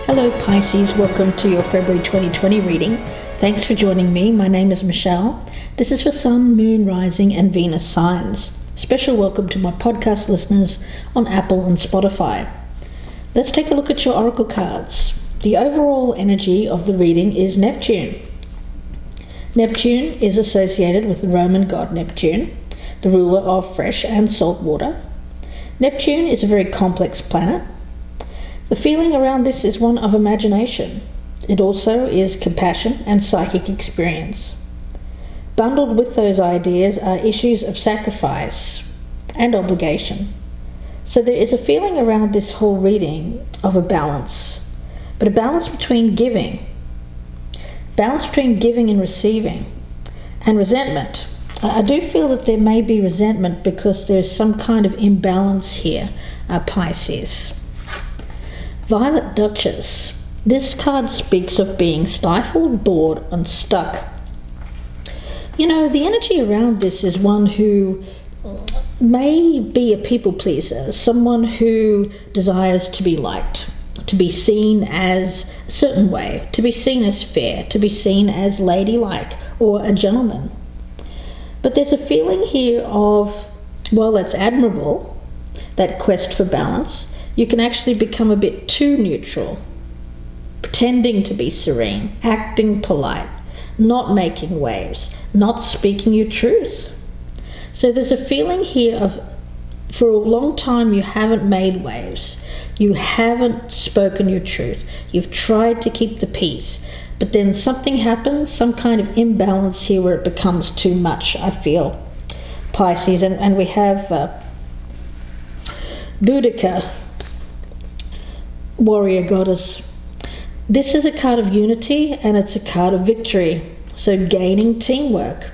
Hello Pisces, welcome to your February 2020 reading. Thanks for joining me. My name is Michelle. This is for Sun, Moon, Rising and Venus signs. Special welcome to my podcast listeners on Apple and Spotify. Let's take a look at your oracle cards. The overall energy of the reading is Neptune. Neptune is associated with the Roman god Neptune, the ruler of fresh and salt water. Neptune is a very complex planet. The feeling around this is one of imagination. It also is compassion and psychic experience. Bundled with those ideas are issues of sacrifice and obligation. So there is a feeling around this whole reading of a balance, but a balance between giving and receiving, and resentment. I do feel that there may be resentment because there's some kind of imbalance here, Pisces. Violet Duchess. This card speaks of being stifled, bored, and stuck. You know, the energy around this is one who may be a people pleaser, someone who desires to be liked, to be seen as a certain way, to be seen as fair, to be seen as ladylike or a gentleman. But there's a feeling here of, while that's admirable, that quest for balance, you can actually become a bit too neutral, pretending to be serene, acting polite, not making waves, not speaking your truth. So there's a feeling here of, for a long time you haven't made waves, you haven't spoken your truth, you've tried to keep the peace, but then something happens, some kind of imbalance here where it becomes too much, I feel, Pisces. And we have Boudica, warrior goddess. This is a card of unity and it's a card of victory, so gaining teamwork.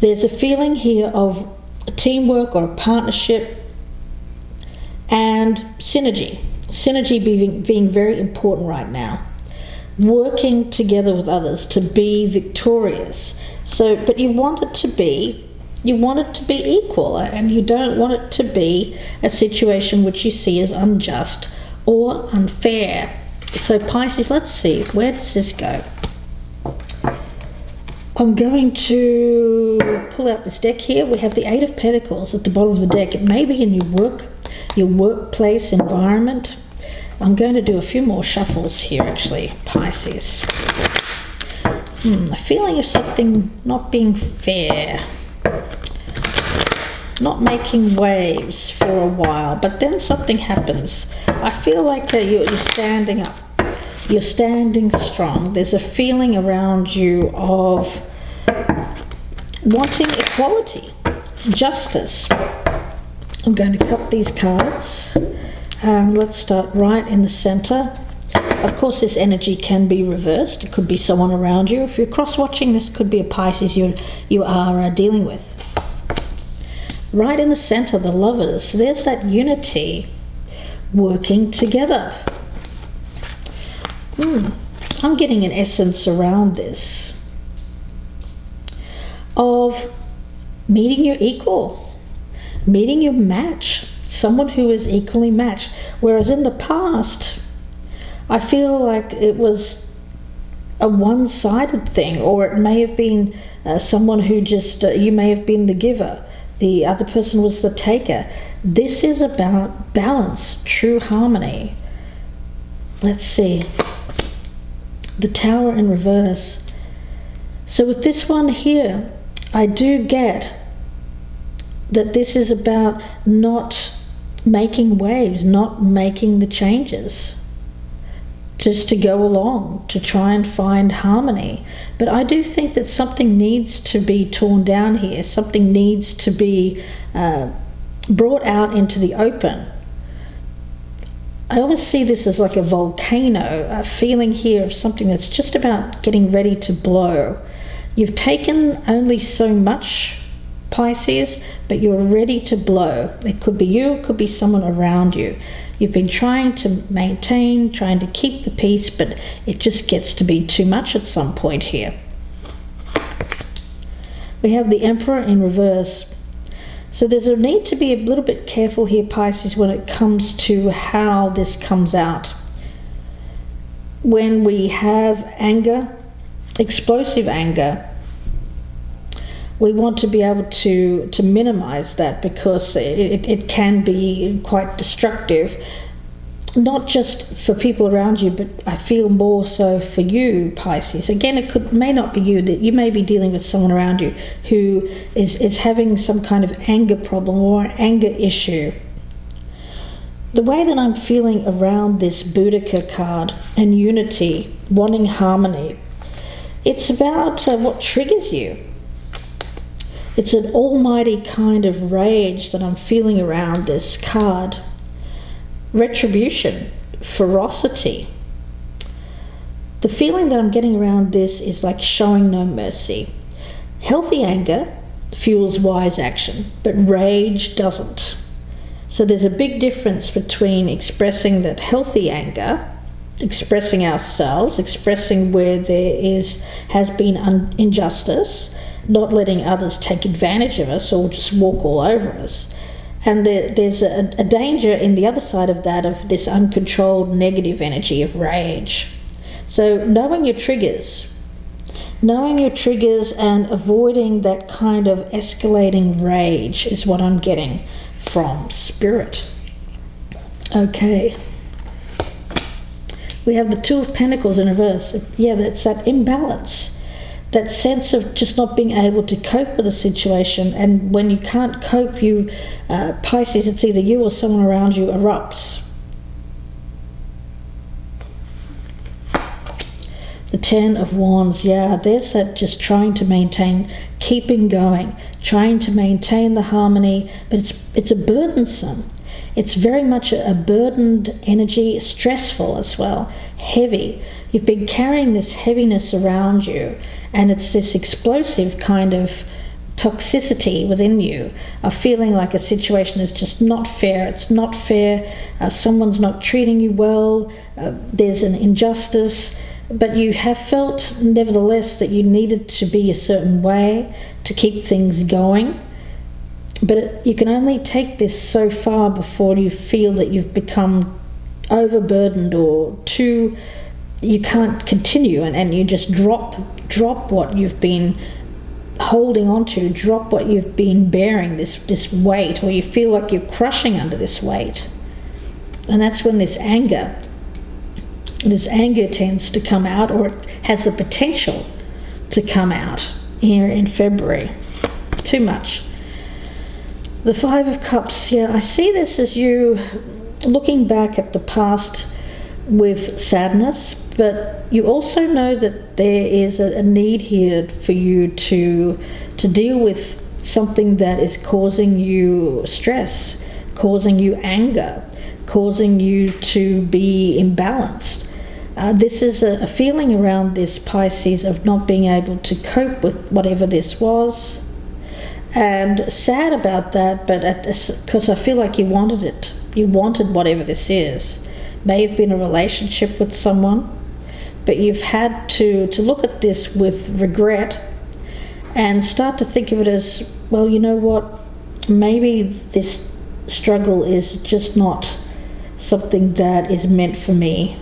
There's a feeling here of a teamwork or a partnership and synergy being very important right now, working together with others to be victorious. So but you want it to be equal, and you don't want it to be a situation which you see as unjust or unfair. So Pisces, let's see, where does this go? I'm going to pull out this deck here. We have the Eight of Pentacles at the bottom of the deck. It may be in your workplace environment. I'm going to do a few more shuffles here actually, Pisces. A feeling of something not being fair, not making waves for a while, but then something happens. I feel like that you're standing up, you're standing strong. There's a feeling around you of wanting equality, justice. I'm going to cut these cards and let's start right in the center. Of course this energy can be reversed. It could be someone around you. If you're cross-watching, this could be a Pisces you are dealing with. Right in the center, the Lovers. There's that unity, working together. I'm getting an essence around this of meeting your equal, meeting your match, someone who is equally matched. Whereas in the past, I feel like it was a one-sided thing, or it may have been someone who just, you may have been the giver, the other person was the taker. This is about balance, true harmony. Let's see. The Tower in reverse. So with this one here, I do get that this is about not making waves, not making the changes, just to go along, to try and find harmony. But I do think that something needs to be torn down here. Something needs to be brought out into the open. I always see this as like a volcano, a feeling here of something that's just about getting ready to blow. You've taken only so much, Pisces, but you're ready to blow. It could be you, it could be someone around you. You've been trying to maintain, trying to keep the peace, but it just gets to be too much at some point here. We have the Emperor in reverse. So there's a need to be a little bit careful here, Pisces, when it comes to how this comes out. when we have anger, explosive anger, we want to be able to minimize that, because it can be quite destructive, not just for people around you, but I feel more so for you, Pisces. Again, it may not be you, that you may be dealing with someone around you who is having some kind of anger problem or an anger issue. The way that I'm feeling around this Boudica card and unity, wanting harmony, it's about what triggers you. It's an almighty kind of rage that I'm feeling around this card. Retribution, ferocity. The feeling that I'm getting around this is like showing no mercy. Healthy anger fuels wise action, but rage doesn't. So there's a big difference between expressing that healthy anger, expressing ourselves, expressing where there has been injustice, not letting others take advantage of us or just walk all over us. And there's a danger in the other side of that, of this uncontrolled negative energy of rage. So knowing your triggers and avoiding that kind of escalating rage is what I'm getting from Spirit. Okay. We have the Two of Pentacles in reverse. Yeah, that's that imbalance. That sense of just not being able to cope with a situation, and when you can't cope, Pisces, it's either you or someone around you erupts. The Ten of Wands, yeah, there's that just trying to maintain, keeping going, trying to maintain the harmony, but it's a burdensome. It's very much a burdened energy, stressful as well, heavy. You've been carrying this heaviness around you, and it's this explosive kind of toxicity within you, of feeling like a situation is just not fair. It's not fair. Someone's not treating you well. There's an injustice. But you have felt, nevertheless, that you needed to be a certain way to keep things going. But you can only take this so far before you feel that you've become overburdened or you can't continue, and you just drop what you've been holding on to, drop what you've been bearing, this weight, or you feel like you're crushing under this weight. And that's when this anger tends to come out, or it has the potential to come out here in February. Too much. The Five of Cups, yeah, I see this as you looking back at the past with sadness, but you also know that there is a need here for you to deal with something that is causing you stress, causing you anger, causing you to be imbalanced. This is a feeling around this, Pisces, of not being able to cope with whatever this was, and sad about that, but because I feel like you wanted it. You wanted whatever this is. May have been a relationship with someone, but you've had to look at this with regret and start to think of it as, well, you know what, maybe this struggle is just not something that is meant for me.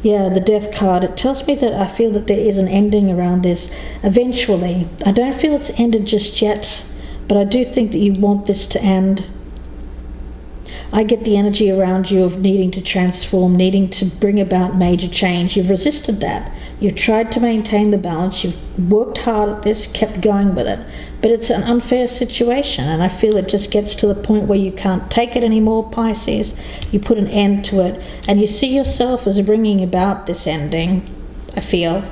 Yeah, the Death card, it tells me that I feel that there is an ending around this eventually. I don't feel it's ended just yet, but I do think that you want this to end. I get the energy around you of needing to transform, needing to bring about major change. You've resisted that. You've tried to maintain the balance. You've worked hard at this, kept going with it. But it's an unfair situation, and I feel it just gets to the point where you can't take it anymore, Pisces. You put an end to it, and you see yourself as bringing about this ending, I feel.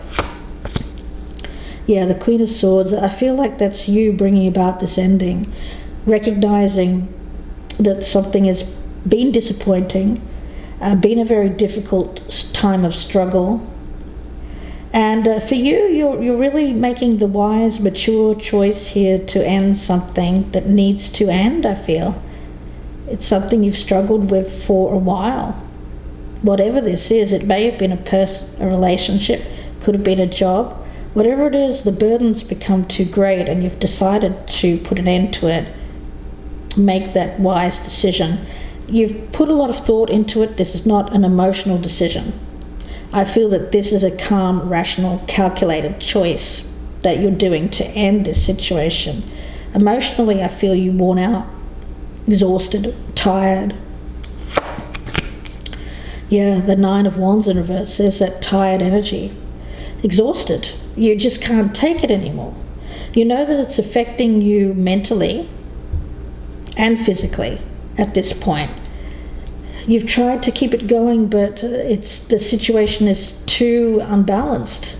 Yeah, the Queen of Swords, I feel like that's you bringing about this ending, recognizing that something has been disappointing, been a very difficult time of struggle. And for you, you're really making the wise, mature choice here to end something that needs to end, I feel. It's something you've struggled with for a while. Whatever this is, it may have been a relationship, could have been a job. Whatever it is, the burden's become too great and you've decided to put an end to it. Make that wise decision. you've put a lot of thought into it. This is not an emotional decision. I feel that this is a calm, rational, calculated choice that you're doing to end this situation. Emotionally, I feel you worn out, exhausted, tired. Yeah, the Nine of Wands in reverse is that tired energy. Exhausted. You just can't take it anymore. You know that it's affecting you mentally and physically at this point. You've tried to keep it going, but the situation is too unbalanced.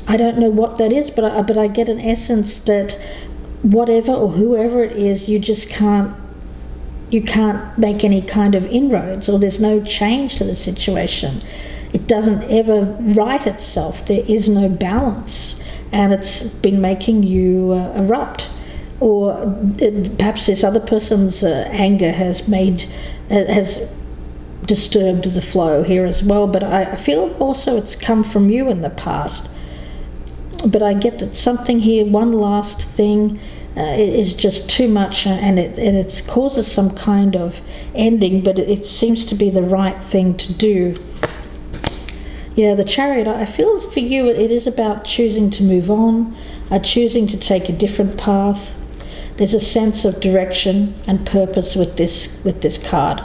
I don't know what that is, but I get an essence that whatever or whoever it is, you can't make any kind of inroads, or there's no change to the situation. It doesn't ever right itself. There is no balance, and it's been making you erupt. Or perhaps this other person's anger has disturbed the flow here as well. But I feel also it's come from you in the past. But I get that something here, one last thing, it is just too much, and it causes some kind of ending, but it seems to be the right thing to do. Yeah, the Chariot, I feel for you it is about choosing to move on, choosing to take a different path. There's a sense of direction and purpose with this card.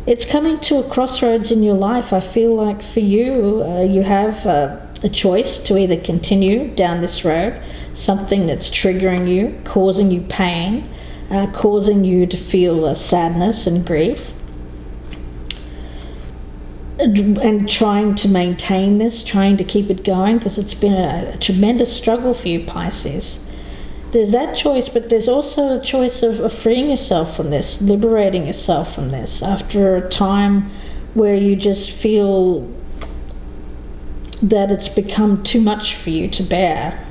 It's coming to a crossroads in your life. I feel like for you, you have a choice to either continue down this road, something that's triggering you, causing you pain, causing you to feel sadness and grief, and trying to maintain this, trying to keep it going, because it's been a tremendous struggle for you, Pisces. There's that choice, but there's also a choice of freeing yourself from this, liberating yourself from this after a time where you just feel that it's become too much for you to bear.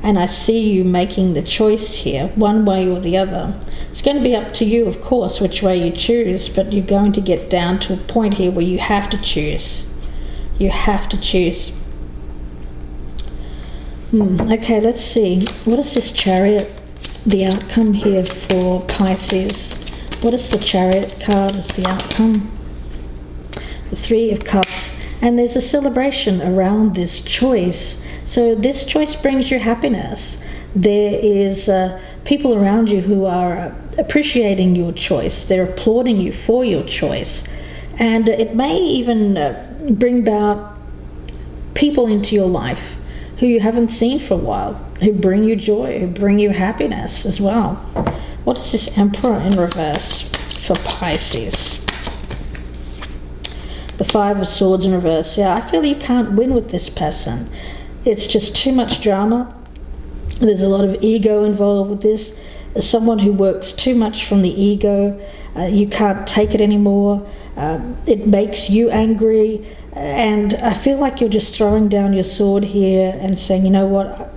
And I see you making the choice here, one way or the other. It's going to be up to you, of course, which way you choose, but you're going to get down to a point here where you have to choose. You have to choose. Okay, let's see. What is this Chariot, the outcome here for Pisces? What is the Chariot card as the outcome? The Three of Cups. And there's a celebration around this choice. So this choice brings you happiness. There is people around you who are appreciating your choice. They're applauding you for your choice. And it may even bring about people into your life who you haven't seen for a while, who bring you joy, who bring you happiness as well. What is this Emperor in reverse for Pisces? The Five of Swords in reverse. Yeah, I feel you can't win with this person. It's just too much drama. There's a lot of ego involved with this. As someone who works too much from the ego, you can't take it anymore. It makes you angry. And I feel like you're just throwing down your sword here and saying, you know what,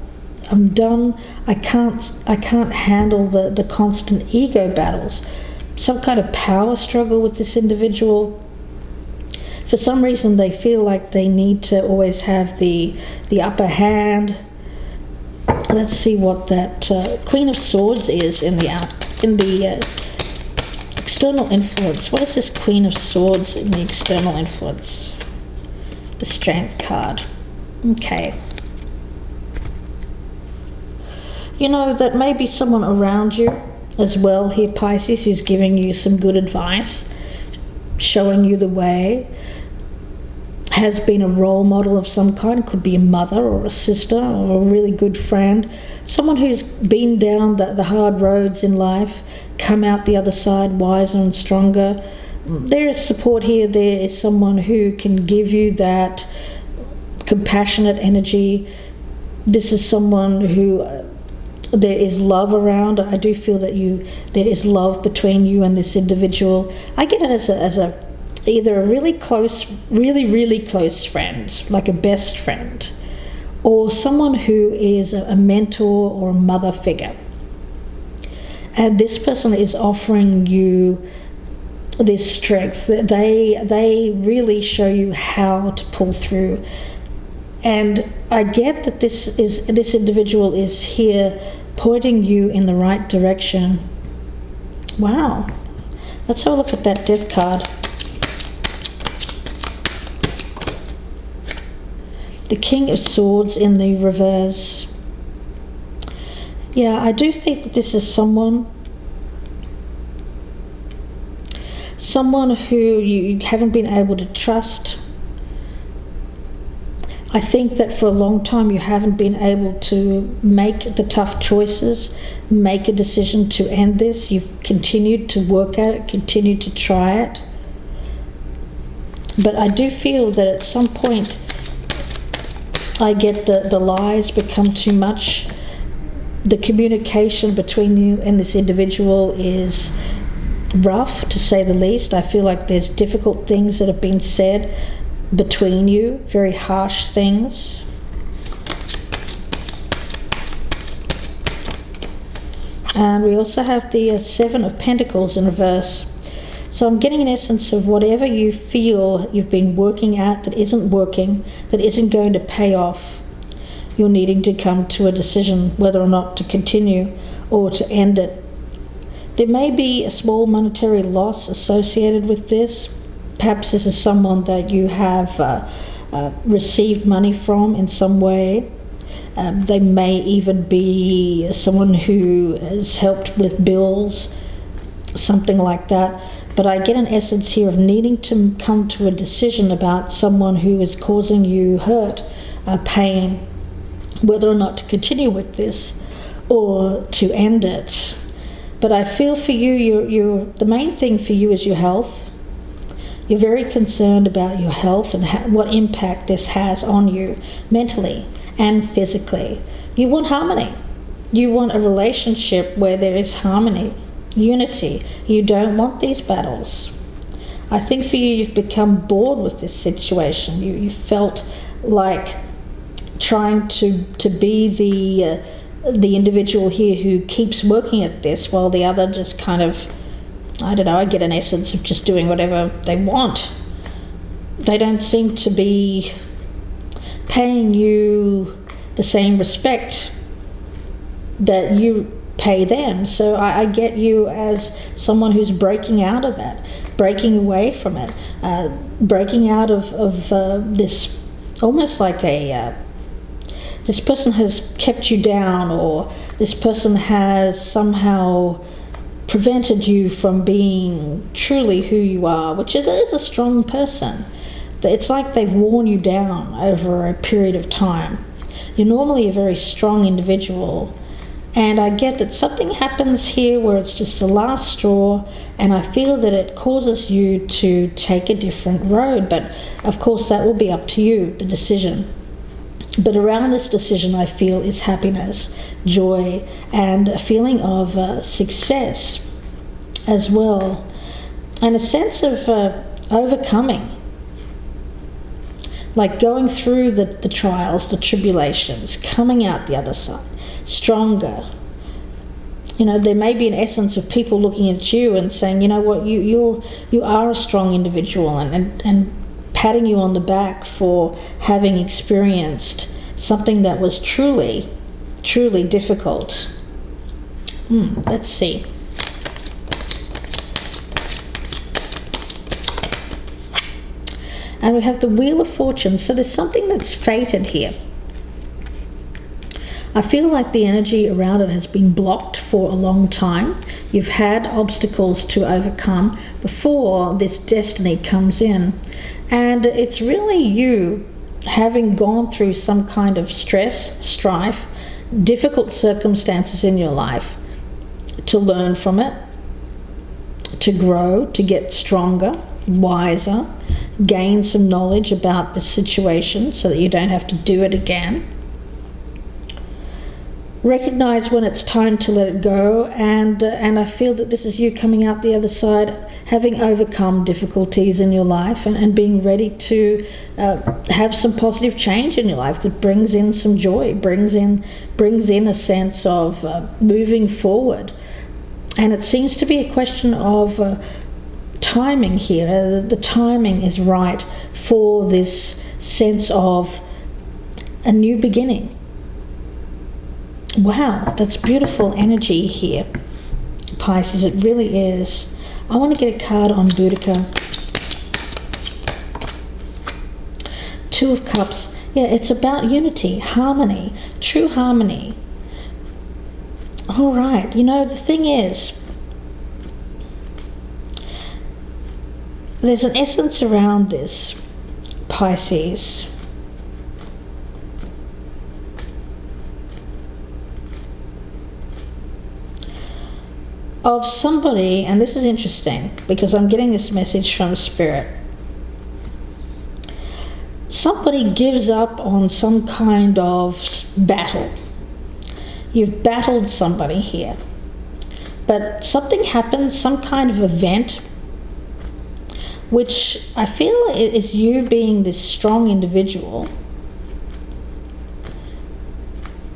I'm done. I can't handle the constant ego battles. Some kind of power struggle with this individual. For some reason, they feel like they need to always have the upper hand. Let's see what that Queen of Swords is in the external influence. What is this Queen of Swords in the external influence? The Strength card. Okay. You know, that may be someone around you as well here, Pisces, who's giving you some good advice, showing you the way, has been a role model of some kind. It could be a mother or a sister or a really good friend, someone who's been down the hard roads in life, come out the other side wiser and stronger. There is support here. There is someone who can give you that compassionate energy. This is someone who there is love around. I do feel that there is love between you and this individual. I get it as a either a really close, really close friend, like a best friend, or someone who is a mentor or a mother figure. And this person is offering you this strength. They really show you how to pull through. And I get that this individual is here pointing you in the right direction, Wow. Let's have a look at that Death card. The King of Swords in the reverse. Yeah, I do think that this is someone who you haven't been able to trust. I think that for a long time you haven't been able to make the tough choices, make a decision to end this. You've continued to work at it, continued to try it. But I do feel that at some point I get the lies become too much. The communication between you and this individual is rough, to say the least. I feel like there's difficult things that have been said between you, very harsh things. And we also have the Seven of Pentacles in reverse. So I'm getting an essence of whatever you feel you've been working at that isn't working, that isn't going to pay off. You're needing to come to a decision whether or not to continue or to end it. There may be a small monetary loss associated with this. Perhaps this is someone that you have received money from in some way. They may even be someone who has helped with bills, something like that. But I get an essence here of needing to come to a decision about someone who is causing you hurt, pain, whether or not to continue with this or to end it. But I feel for you, the main thing for you is your health. You're very concerned about your health and what impact this has on you mentally and physically. You want harmony. You want a relationship where there is harmony, unity. You don't want these battles. I think for you, you've become bored with this situation. You felt like trying to be the individual here who keeps working at this while the other just kind of, I don't know, I get an essence of just doing whatever they want. They don't seem to be paying you the same respect that you pay them. So I get you as someone who's breaking out of that, breaking away from it, breaking out of this, almost like this person has kept you down, or this person has somehow prevented you from being truly who you are, which is a strong person. It's like they've worn you down over a period of time. You're normally a very strong individual, and I get that something happens here where it's just the last straw, and I feel that it causes you to take a different road. But of course that will be up to you, the decision. But around this decision, I feel, is happiness, joy, and a feeling of success as well, and a sense of overcoming, like going through the trials, the tribulations, coming out the other side stronger. You know, there may be an essence of people looking at you and saying, you know what, you are a strong individual, and patting you on the back for having experienced something that was truly, truly difficult. Let's see. And we have the Wheel of Fortune. So there's something that's fated here. I feel like the energy around it has been blocked for a long time. You've had obstacles to overcome before this destiny comes in. And it's really you having gone through some kind of stress, strife, difficult circumstances in your life to learn from it, to grow, to get stronger, wiser, gain some knowledge about the situation so that you don't have to do it again. Recognize when it's time to let it go, and I feel that this is you coming out the other side, having overcome difficulties in your life, and being ready to have some positive change in your life that brings in some joy, brings in a sense of moving forward. And it seems to be a question of timing here. The timing is right for this sense of a new beginning. Wow, that's beautiful energy here. Pisces. It really is. I want to get a card on Boudica. Two of Cups. Yeah, it's about unity, harmony, true harmony. All right. You know, the thing is, there's an essence around this, Pisces. Of somebody, and this is interesting because I'm getting this message from Spirit. Somebody gives up on some kind of battle. You've battled somebody here, but something happens, some kind of event, which I feel is you being this strong individual,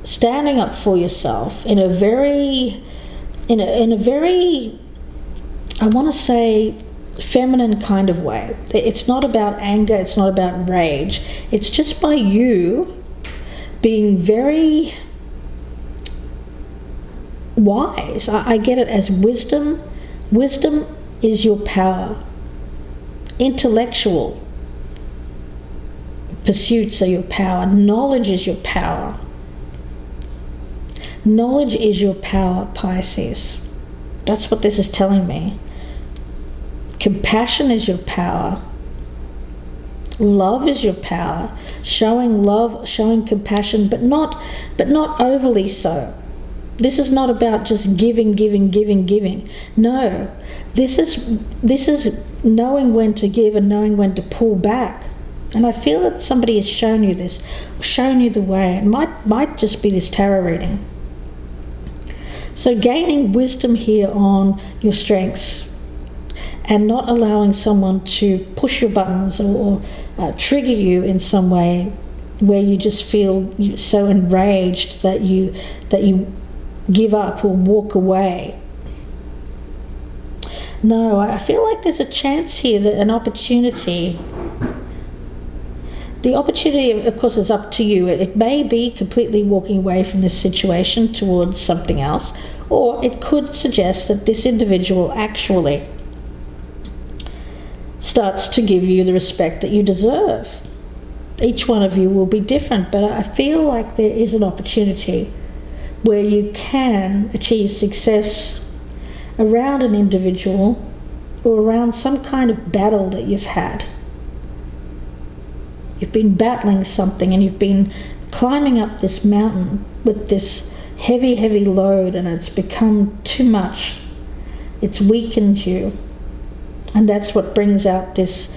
standing up for yourself in a very, I want to say, feminine kind of way. It's not about anger, it's not about rage. It's just by you being very wise. I get it as wisdom. Wisdom is your power. Intellectual pursuits are your power. Knowledge is your power. Knowledge is your power, Pisces. That's what this is telling me. Compassion is your power. Love is your power. Showing love, showing compassion, but not overly so. This is not about just giving. No, this is knowing when to give and knowing when to pull back. And I feel that somebody has shown you this, shown you the way. It might just be this tarot reading. So gaining wisdom here on your strengths and not allowing someone to push your buttons or trigger you in some way where you just feel so enraged that you give up or walk away. No, I feel like there's a chance here, that an opportunity. The opportunity, of course, is up to you. It may be completely walking away from this situation towards something else, or it could suggest that this individual actually starts to give you the respect that you deserve. Each one of you will be different, but I feel like there is an opportunity where you can achieve success around an individual or around some kind of battle that you've had. You've been battling something and you've been climbing up this mountain with this heavy load, and it's become too much. It's weakened you. And that's what brings out this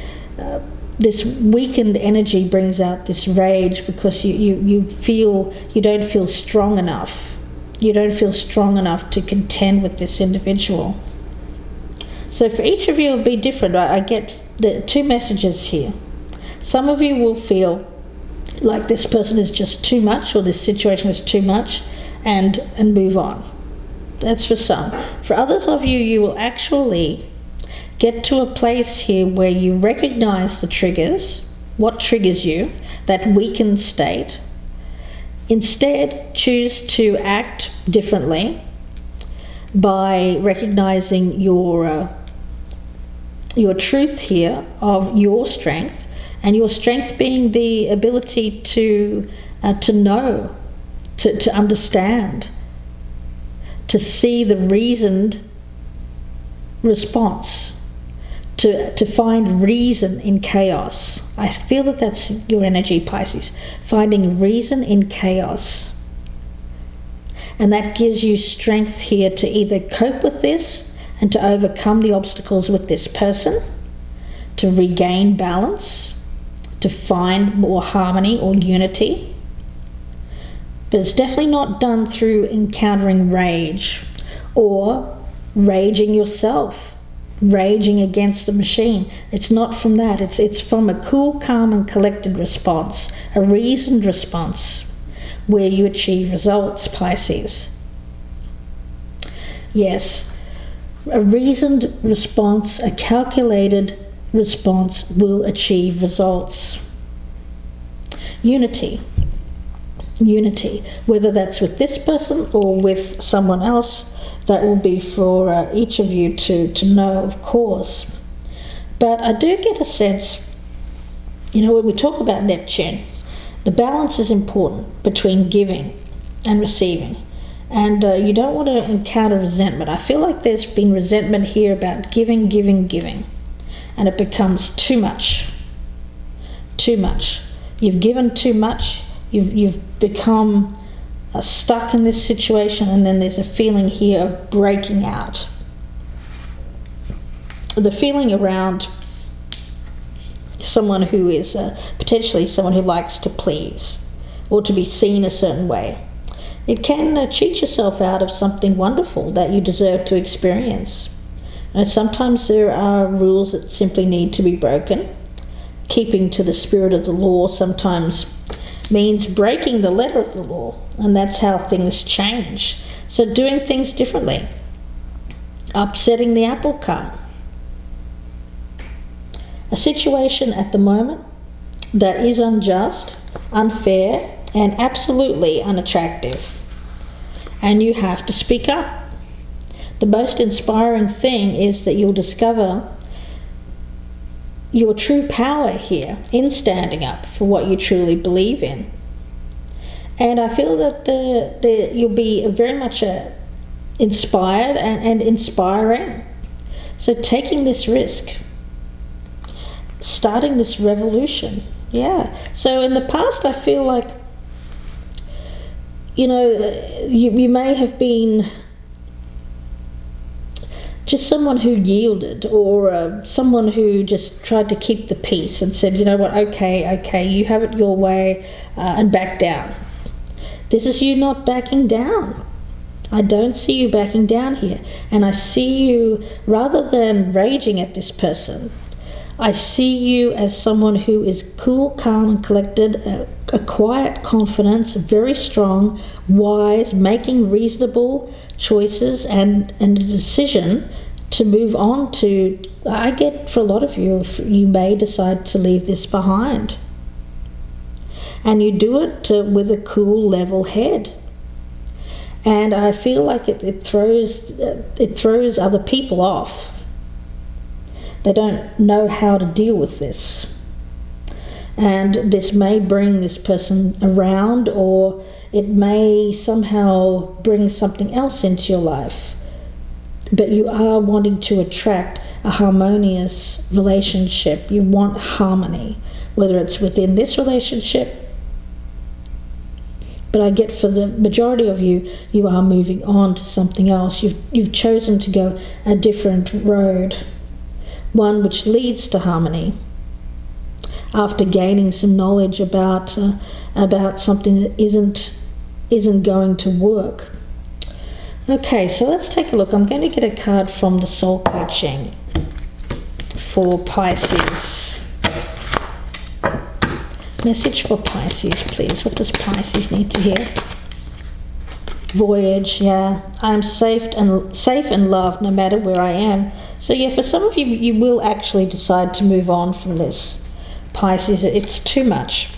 weakened energy, brings out this rage, because you feel you don't feel strong enough. You don't feel strong enough to contend with this individual. So for each of you it will be different. I get the two messages here. Some of you will feel like this person is just too much, or this situation is too much, and move on. That's for some. For others of you, you will actually get to a place here where you recognize the triggers, what triggers you, that weakened state. Instead, choose to act differently by recognizing your truth here of your strength, and your strength being the ability to know, to understand, to see the reasoned response, to find reason in chaos. I feel that that's your energy, Pisces, finding reason in chaos. And that gives you strength here to either cope with this and to overcome the obstacles with this person, to regain balance, to find more harmony or unity. But it's definitely not done through encountering rage or raging yourself, raging against the machine. It's not from that. It's from a cool, calm and collected response, a reasoned response where you achieve results, Pisces. Yes, a reasoned response, a calculated response will achieve results. Unity, whether that's with this person or with someone else, that will be for each of you to know, of course. But I do get a sense, when we talk about Neptune, the balance is important between giving and receiving. And you don't want to encounter resentment. I feel like there's been resentment here about giving. And it becomes too much. Too much. You've given too much. You've become stuck in this situation, and then there's a feeling here of breaking out. The feeling around someone who is potentially someone who likes to please or to be seen a certain way. It can cheat yourself out of something wonderful that you deserve to experience. And sometimes there are rules that simply need to be broken. Keeping to the spirit of the law sometimes means breaking the letter of the law, and that's how things change. So doing things differently, upsetting the apple cart. A situation at the moment that is unjust, unfair, and absolutely unattractive. And you have to speak up. The most inspiring thing is that you'll discover your true power here in standing up for what you truly believe in. And I feel that you'll be very much inspired and inspiring. So taking this risk, starting this revolution. Yeah. So in the past, I feel like, you may have been just someone who yielded, or someone who just tried to keep the peace and said, you know what, okay, you have it your way, and back down. This is you not backing down. I don't see you backing down here. And I see you, rather than raging at this person, I see you as someone who is cool, calm, and collected, a quiet confidence, very strong, wise, making reasonable choices and a decision to move on to. I get, for a lot of you, you may decide to leave this behind. And you do it with a cool, level head. And I feel like it throws other people off. They don't know how to deal with this. And this may bring this person around, or it may somehow bring something else into your life. But you are wanting to attract a harmonious relationship. You want harmony, whether it's within this relationship. But I get, for the majority of you, you are moving on to something else. You've chosen to go a different road, one which leads to harmony, after gaining some knowledge about something that isn't going to work. Okay, so let's take a look. I'm going to get a card from the Soul Coaching for Pisces. Message for Pisces, please. What does Pisces need to hear? Voyage, yeah. I am safe and loved no matter where I am. So yeah, for some of you, you will actually decide to move on from this. Pisces, it's too much.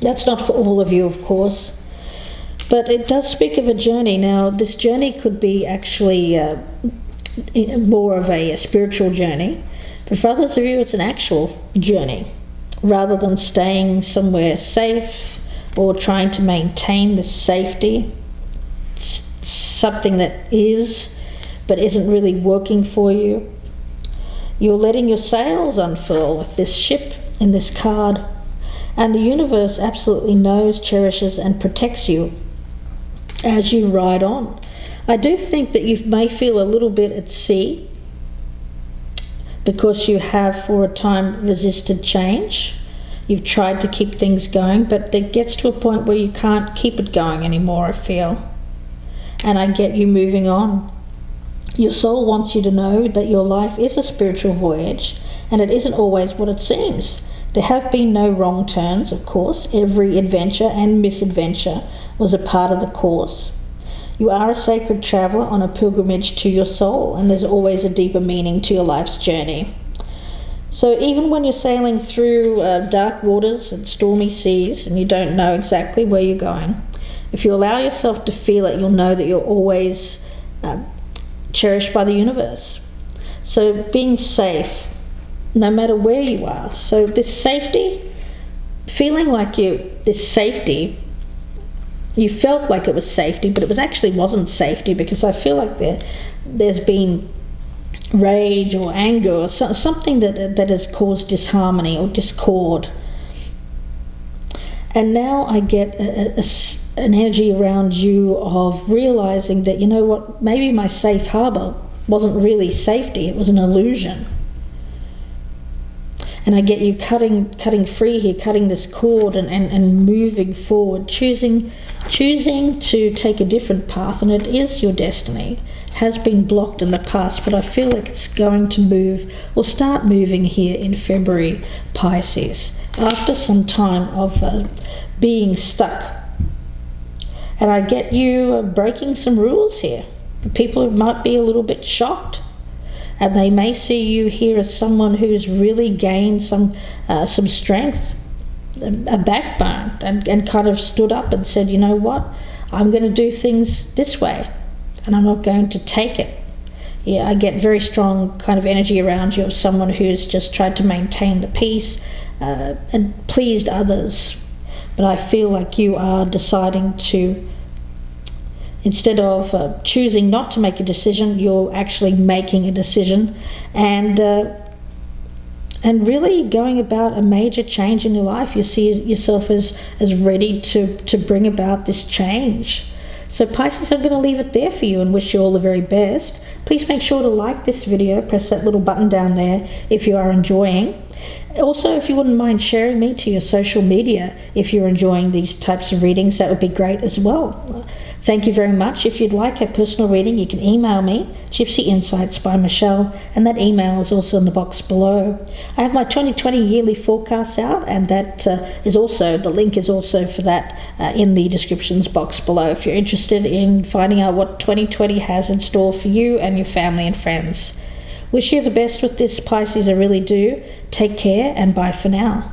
That's not for all of you, of course. But it does speak of a journey. Now, this journey could be actually more of a spiritual journey. But for others of you, it's an actual journey. Rather than staying somewhere safe or trying to maintain the safety, something that is but isn't really working for you. You're letting your sails unfurl with this ship in this card, and the universe absolutely knows, cherishes, and protects you as you ride on. I do think that you may feel a little bit at sea because you have for a time resisted change. You've tried to keep things going, but it gets to a point where you can't keep it going anymore, I feel. And I get you moving on. Your soul wants you to know that your life is a spiritual voyage, and it isn't always what it seems. There have been no wrong turns, of course. Every adventure and misadventure was a part of the course. You are a sacred traveller on a pilgrimage to your soul, and there's always a deeper meaning to your life's journey. So even when you're sailing through dark waters and stormy seas and you don't know exactly where you're going, if you allow yourself to feel it, you'll know that you're always cherished by the universe. So being safe, no matter where you are. So this safety, feeling like this safety, you felt like it was safety, but it actually wasn't safety, because I feel like there's been rage or anger or something that has caused disharmony or discord. And now I get an energy around you of realizing that, you know what, maybe my safe harbor wasn't really safety, it was an illusion. And I get you cutting free here, cutting this cord and moving forward, choosing to take a different path, and it is your destiny. It has been blocked in the past, but I feel like it's going to move or start moving here in February, Pisces, after some time of being stuck. And I get you breaking some rules here. People might be a little bit shocked, and they may see you here as someone who's really gained some strength, a backbone, and kind of stood up and said, you know what, I'm going to do things this way, and I'm not going to take it. Yeah, I get very strong kind of energy around you of someone who's just tried to maintain the peace and pleased others. But I feel like you are deciding to, instead of choosing not to make a decision, you're actually making a decision and really going about a major change in your life. You see yourself as ready to bring about this change. So Pisces, I'm going to leave it there for you and wish you all the very best. Please make sure to like this video, press that little button down there if you are enjoying. Also, if you wouldn't mind sharing me to your social media if you're enjoying these types of readings, that would be great as well. Thank you very much. If you'd like a personal reading, you can email me, Gypsy Insights by Michelle, and that email is also in the box below. I have my 2020 yearly forecast out, and that the link is also for that in the descriptions box below if you're interested in finding out what 2020 has in store for you and your family and friends. Wish you the best with this, Pisces, I really do. Take care, and bye for now.